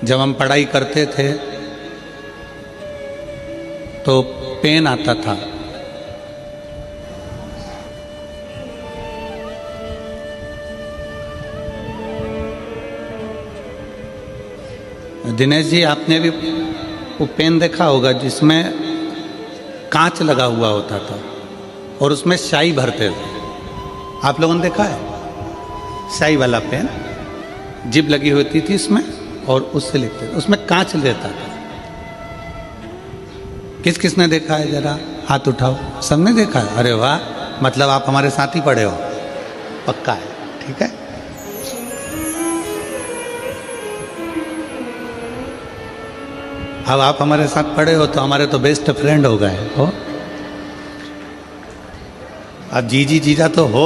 जब हम पढ़ाई करते थे तो पेन आता था, दिनेश जी आपने भी वो पेन देखा होगा जिसमें कांच लगा हुआ होता था और उसमें स्याही भरते थे। आप लोगों ने देखा है? स्याही वाला पेन, जिब लगी होती थी इसमें और उससे लिखते थे, उसमें कांच रहता था। किस किस ने देखा है? जरा हाथ उठाओ। सबने देखा है? अरे वाह, मतलब आप हमारे साथ ही पढ़े हो, पक्का है। ठीक है, अब आप हमारे साथ पढ़े हो तो हमारे तो बेस्ट फ्रेंड हो गए हो। अब जीजी जीजा तो हो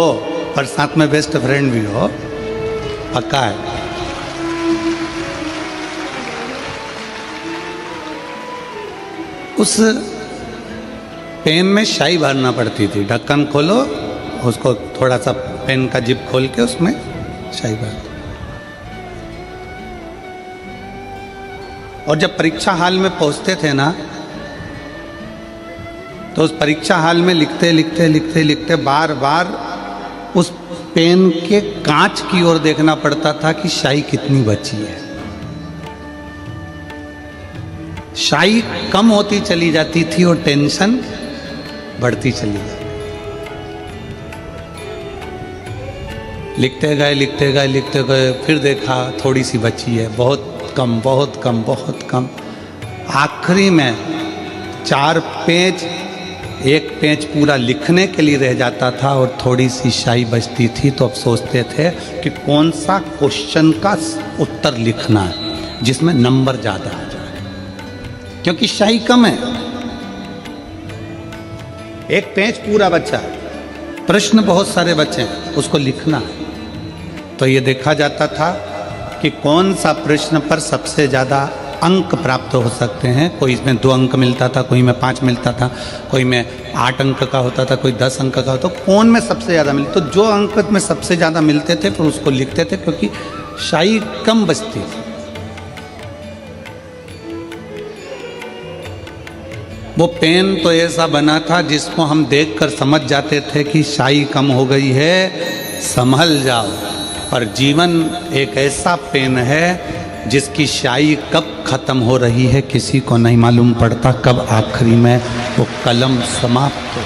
पर साथ में बेस्ट फ्रेंड भी हो, पक्का है। उस पेन में स्याही भरना पड़ती थी। ढक्कन खोलो, उसको थोड़ा सा पेन का जिप खोल के उसमें स्याही भर। और जब परीक्षा हाल में पहुंचते थे ना, तो उस परीक्षा हाल में लिखते लिखते लिखते लिखते बार बार उस पेन के कांच की ओर देखना पड़ता था कि स्याही कितनी बची है। स्याही कम होती चली जाती थी और टेंशन बढ़ती चली जाती। लिखते गए लिखते गए लिखते गए, फिर देखा थोड़ी सी बची है, बहुत कम बहुत कम बहुत कम। आखिरी में 4 पेज, एक पेज पूरा लिखने के लिए रह जाता था और थोड़ी सी स्याही बचती थी। तो अब सोचते थे कि कौन सा क्वेश्चन का उत्तर लिखना है जिसमें नंबर ज़्यादा आ जाए, क्योंकि स्याही कम है। एक पेज पूरा बचा है, प्रश्न बहुत सारे बचे हैं, उसको लिखना है। तो ये देखा जाता था कि कौन सा प्रश्न पर सबसे ज़्यादा अंक प्राप्त हो सकते हैं। कोई इसमें 2 अंक मिलता था, कोई में 5 मिलता था, कोई में 8 अंक का होता था, कोई 10 अंक का होता था। कौन में सबसे ज़्यादा मिलता, तो जो अंक में सबसे ज़्यादा मिलते थे फिर उसको लिखते थे, क्योंकि स्याही कम बचती थी। वो पेन तो ऐसा बना था जिसको हम देखकर समझ जाते थे कि स्याही कम हो गई है, संभल जाओ। पर जीवन एक ऐसा पेन है जिसकी स्याही कब खत्म हो रही है किसी को नहीं मालूम पड़ता, कब आखिरी में वो कलम समाप्त हो,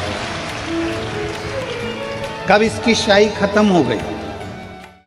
कब इसकी स्याही खत्म हो गई।